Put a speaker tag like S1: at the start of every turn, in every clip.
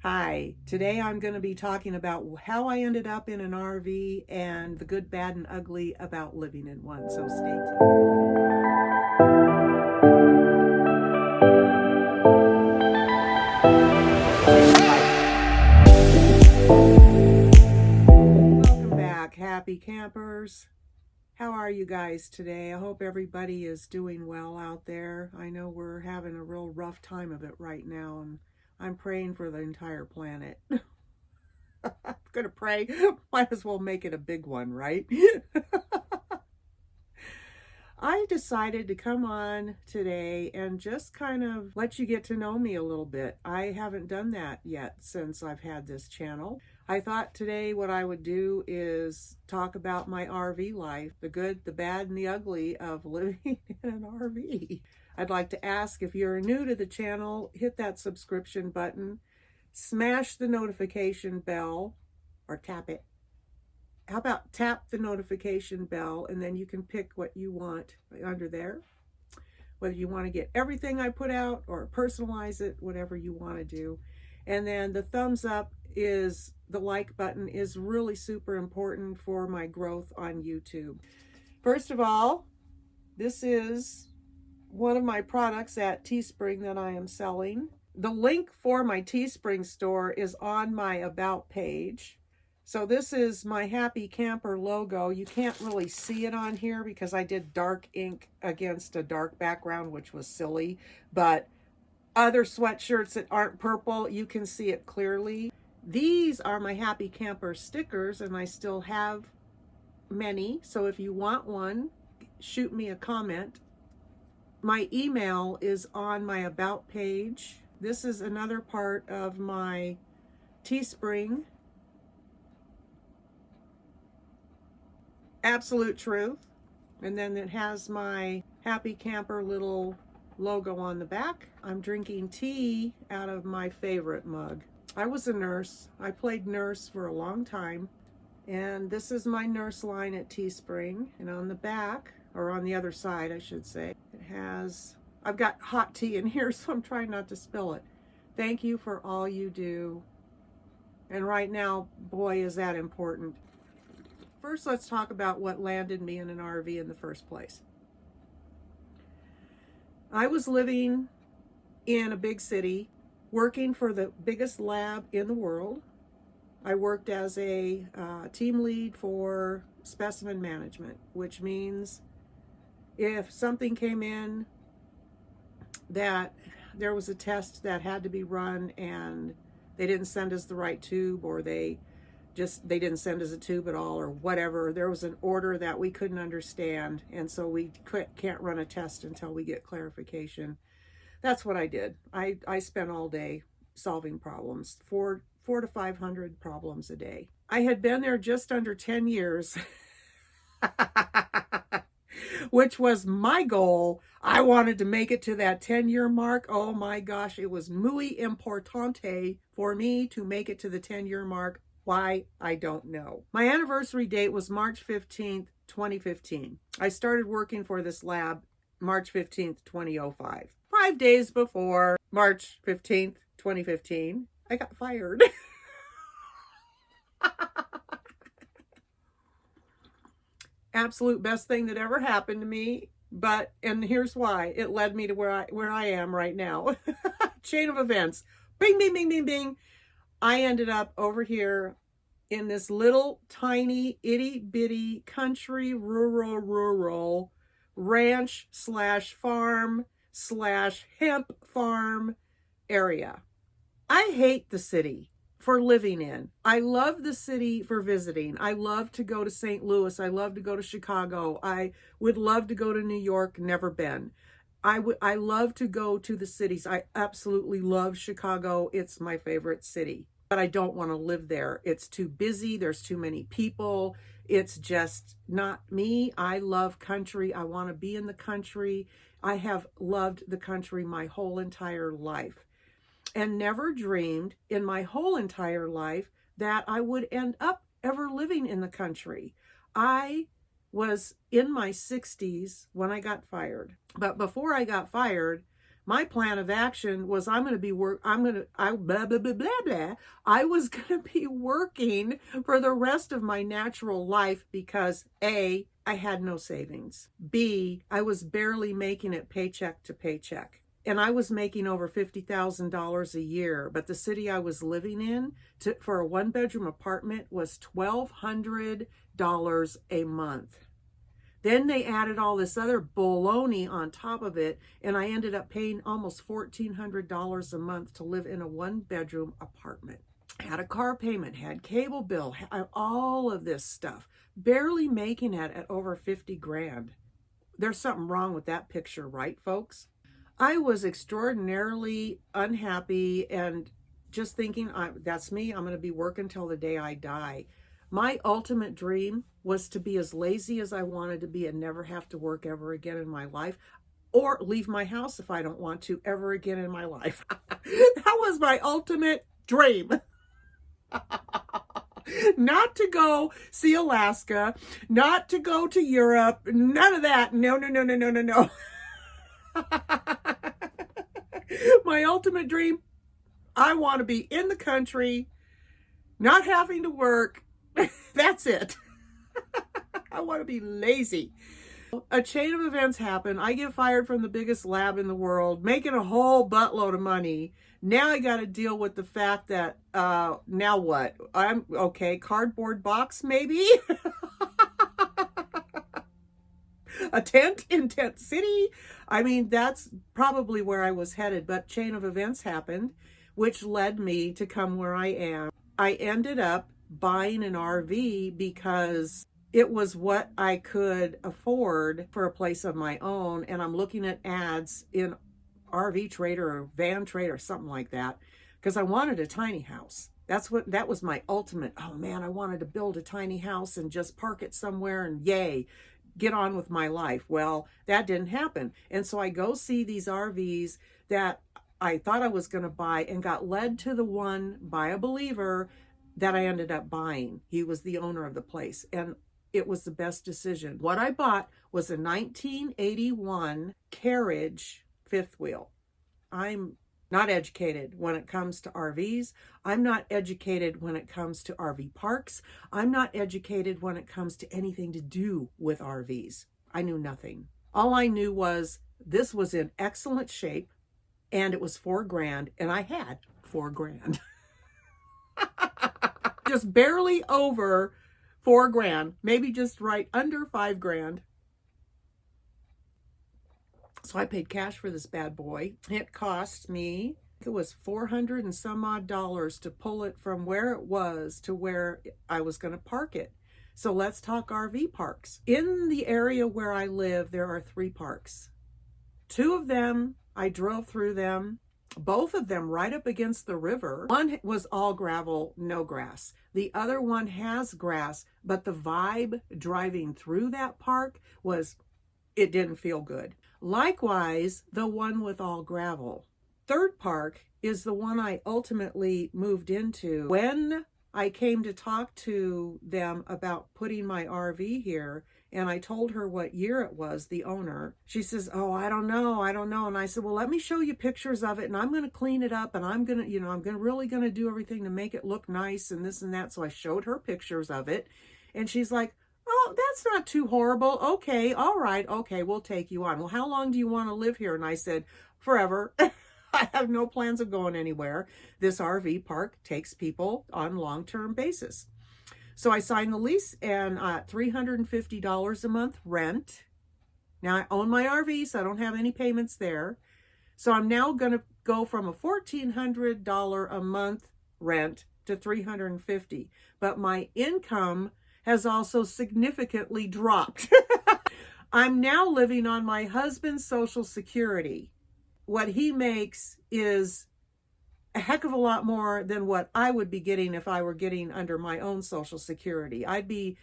S1: Hi, today I'm going to be talking about how I ended up in an RV and the good, bad, and ugly about living in one, so stay tuned. Welcome back, happy campers. How are you guys today? I hope everybody is doing well out there. I know we're having a real rough time of it right now, and I'm praying for the entire planet. I'm going to pray. Might as well make it a big one, right? I decided to come on today and just kind of let you get to know me a little bit. I haven't done that yet since I've had this channel. I thought today what I would do is talk about my RV life, the good, the bad, and the ugly of living in an RV. I'd like to ask, if you're new to the channel, hit that subscription button, smash the notification bell, or tap it. How about tap the notification bell, and then you can pick what you want under there. Whether you want to get everything I put out or personalize it, whatever you want to do. And then the thumbs up is, the like button is really super important for my growth on YouTube. First of all, this is one of my products at Teespring that I am selling. The link for my Teespring store is on my About page. So this is my Happy Camper logo. You can't really see it on here because I did dark ink against a dark background, which was silly. But other sweatshirts that aren't purple, you can see it clearly. These are my Happy Camper stickers, and I still have many. So if you want one, shoot me a comment. My email is on my About page. This is another part of my Teespring. Absolute Truth. And then it has my Happy Camper little logo on the back. I'm drinking tea out of my favorite mug. I was a nurse. I played nurse for a long time. And this is my nurse line at Teespring. And on the back, or on the other side, I should say, it has, I've got hot tea in here, so I'm trying not to spill it. Thank you for all you do. And right now, boy, is that important. First, let's talk about what landed me in an RV in the first place. I was living in a big city, working for the biggest lab in the world. I worked as a team lead for specimen management, which means if something came in that there was a test that had to be run and they didn't send us the right tube, or they didn't send us a tube at all, or whatever. There was an order that we couldn't understand, and so we can't run a test until we get clarification. That's what I did. I spent all day solving problems, 400 to 500 problems a day. I had been there just under 10 years, which was my goal. I wanted to make it to that 10-year mark. Oh my gosh, it was muy importante for me to make it to the 10-year mark. Why, I don't know. My anniversary date was March 15th, 2015. I started working for this lab March 15th, 2005. 5 days before March 15th, 2015, I got fired. Absolute best thing that ever happened to me. And here's why. It led me to where I am right now. Chain of events. Bing, bing, bing, bing, bing. I ended up over here in this little tiny itty bitty country rural ranch / farm / hemp farm area. I hate the city for living in. I love the city for visiting. I love to go to St. Louis. I love to go to Chicago. I would love to go to New York. Never been. I love to go to the cities. I absolutely love Chicago. It's my favorite city. But I don't want to live there. It's too busy. There's too many people. It's just not me. I love country. I want to be in the country. I have loved the country my whole entire life, and never dreamed in my whole entire life that I would end up ever living in the country. I was in my 60s when I got fired. But before I got fired, My plan of action was I was going to be working for the rest of my natural life because A, I had no savings. B, I was barely making it paycheck to paycheck. And I was making over $50,000 a year, but the city I was living in for a one-bedroom apartment was $1,200 a month. Then they added all this other baloney on top of it, and I ended up paying almost $1,400 a month to live in a one-bedroom apartment. Had a car payment, had cable bill, had all of this stuff, barely making it at over 50 grand. There's something wrong with that picture, right, folks? I was extraordinarily unhappy and just thinking, that's me. I'm going to be working till the day I die. My ultimate dream was to be as lazy as I wanted to be and never have to work ever again in my life, or leave my house if I don't want to ever again in my life. That was my ultimate dream. Not to go see Alaska, not to go to Europe, none of that. No, no, no, no, no, no, no. My ultimate dream, I want to be in the country, not having to work. That's it. I want to be lazy. A chain of events happen. I get fired from the biggest lab in the world, making a whole buttload of money. Now I got to deal with the fact that, now what? I'm okay. Cardboard box, maybe? A tent in Tent City. I mean, that's probably where I was headed, but chain of events happened, which led me to come where I am. I ended up buying an RV because it was what I could afford for a place of my own. And I'm looking at ads in RV Trader or Van Trader or something like that, because I wanted a tiny house. That was my ultimate, oh man, I wanted to build a tiny house and just park it somewhere and yay, get on with my life. Well, that didn't happen. And so I go see these RVs that I thought I was going to buy and got led to the one by a believer that I ended up buying. He was the owner of the place, and it was the best decision. What I bought was a 1981 carriage fifth wheel. I'm not educated when it comes to RVs. I'm not educated when it comes to RV parks. I'm not educated when it comes to anything to do with RVs. I knew nothing. All I knew was this was in excellent shape and it was $4,000, and I had $4,000. Just barely over $4,000, maybe just right under $5,000. So I paid cash for this bad boy. It cost me, it was $400 and some odd to pull it from where it was to where I was going to park it. So let's talk RV parks. In the area where I live, there are 3 parks. 2 of them, I drove through them. Both of them right up against the river. One was all gravel, no grass. The other one has grass, but the vibe driving through that park was, it didn't feel good. Likewise, the one with all gravel. Third park is the one I ultimately moved into. When I came to talk to them about putting my RV here, and I told her what year it was, the owner, she says, oh, I don't know. And I said, well, let me show you pictures of it, and I'm going to clean it up, and I'm going to, I'm really going to do everything to make it look nice and this and that. So I showed her pictures of it, and she's like, oh, that's not too horrible. Okay, all right, okay, we'll take you on. Well, how long do you want to live here? And I said, forever. I have no plans of going anywhere. This RV park takes people on long-term basis. So I signed the lease, and $350 a month rent. Now I own my RV, so I don't have any payments there. So I'm now going to go from a $1,400 a month rent to $350. But my income has also significantly dropped. I'm now living on my husband's Social Security. What he makes is a heck of a lot more than what I would be getting if I were getting under my own Social Security. I'd be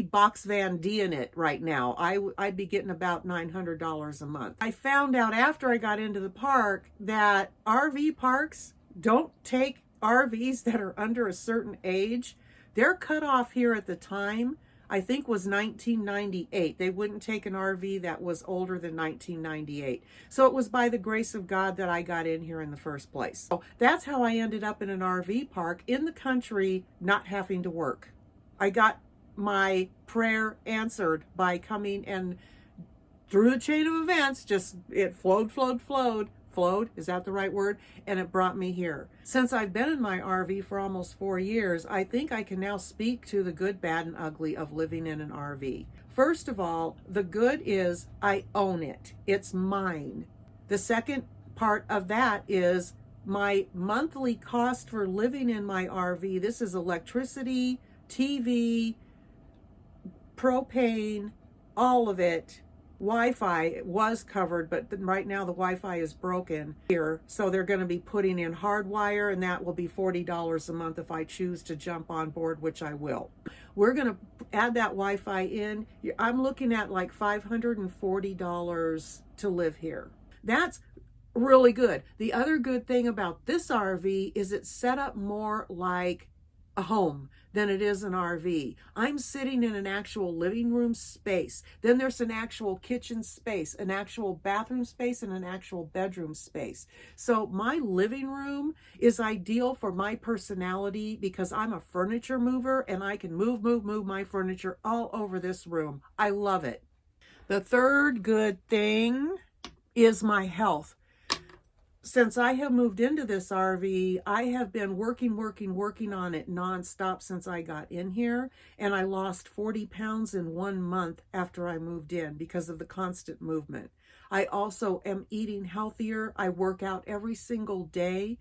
S1: Box Van D'ing it right now. I'd be getting about $900 a month. I found out after I got into the park that RV parks don't take RVs that are under a certain age. Their cutoff here at the time I think was 1998. They wouldn't take an RV that was older than 1998. So it was by the grace of God that I got in here in the first place. So that's how I ended up in an RV park in the country, not having to work. I got my prayer answered by coming, and through the chain of events, just it flowed, is that the right word? And it brought me here. Since I've been in my RV for almost 4 years, I think I can now speak to the good, bad, and ugly of living in an RV. First of all, the good is I own it. It's mine. The second part of that is my monthly cost for living in my RV. This is electricity, TV, propane, all of it. Wi-Fi was covered, but right now the Wi-Fi is broken here. So they're going to be putting in hardwire, and that will be $40 a month if I choose to jump on board, which I will. We're going to add that Wi-Fi in. I'm looking at like $540 to live here. That's really good. The other good thing about this RV is it's set up more like a home than it is an RV. I'm sitting in an actual living room space. Then there's an actual kitchen space, an actual bathroom space, and an actual bedroom space. So my living room is ideal for my personality because I'm a furniture mover and I can move my furniture all over this room. I love it. The third good thing is my health. Since I have moved into this RV, I have been working on it nonstop since I got in here. And I lost 40 pounds in 1 month after I moved in because of the constant movement. I also am eating healthier. I work out every single day.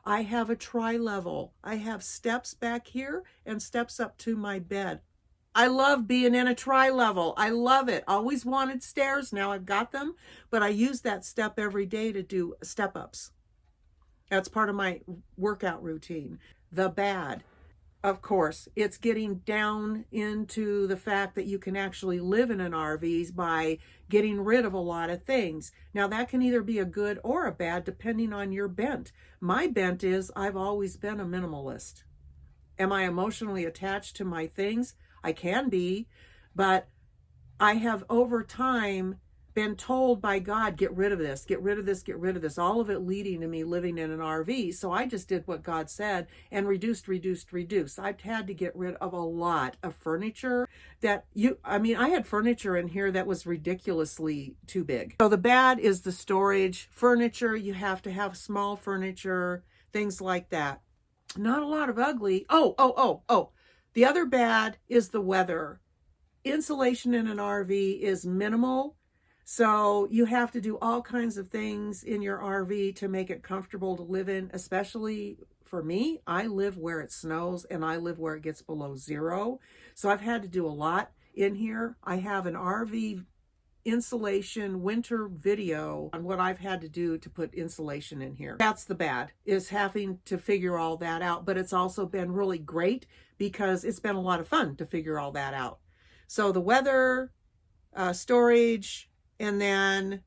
S1: I have a tri-level. I have steps back here and steps up to my bed. I love being in a tri-level. I love it. Always wanted stairs. Now I've got them, but I use that step every day to do step-ups. That's part of my workout routine. The bad, of course, it's getting down into the fact that you can actually live in an RV by getting rid of a lot of things. Now that can either be a good or a bad depending on your bent. My bent is I've always been a minimalist. Am I emotionally attached to my things? I can be, but I have over time been told by God, get rid of this, get rid of this, get rid of this, all of it leading to me living in an RV. So I just did what God said and reduced. I've had to get rid of a lot of furniture I had furniture in here that was ridiculously too big. So the bad is the storage. Furniture, you have to have small furniture, things like that. Not a lot of ugly. Oh. The other bad is the weather. Insulation in an RV is minimal, so you have to do all kinds of things in your RV to make it comfortable to live in, especially for me. I live where it snows and I live where it gets below 0. So I've had to do a lot in here. I have an RV insulation winter video on what I've had to do to put insulation in here. That's the bad, is having to figure all that out, but it's also been really great because it's been a lot of fun to figure all that out. So the weather, storage, and then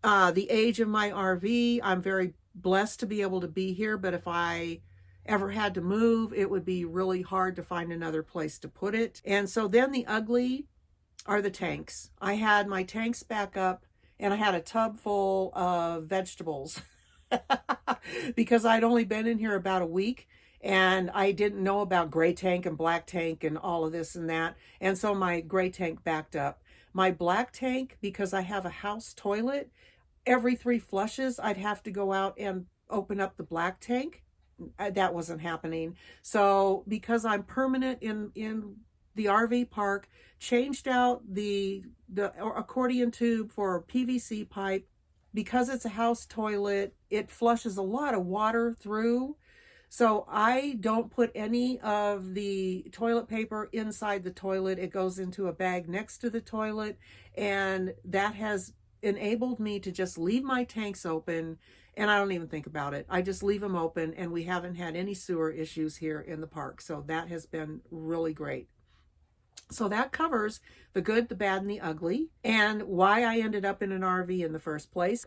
S1: the age of my RV. I'm very blessed to be able to be here, but if I ever had to move, it would be really hard to find another place to put it. And so then the ugly are the tanks. I had my tanks back up and I had a tub full of vegetables because I'd only been in here about a week and I didn't know about gray tank and black tank and all of this and that. And so my gray tank backed up. My black tank, because I have a house toilet, every 3 flushes, I'd have to go out and open up the black tank. That wasn't happening. So because I'm permanent in the RV park, changed out the accordion tube for PVC pipe. Because it's a house toilet, it flushes a lot of water through. So I don't put any of the toilet paper inside the toilet. It goes into a bag next to the toilet. And that has enabled me to just leave my tanks open. And I don't even think about it. I just leave them open and we haven't had any sewer issues here in the park. So that has been really great. So that covers the good, the bad, and the ugly, and why I ended up in an RV in the first place.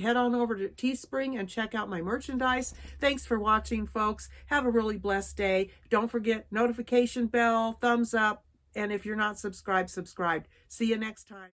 S1: Head on over to Teespring and check out my merchandise. Thanks for watching, folks. Have a really blessed day. Don't forget notification bell, thumbs up, And if you're not subscribed, subscribe. See you next time.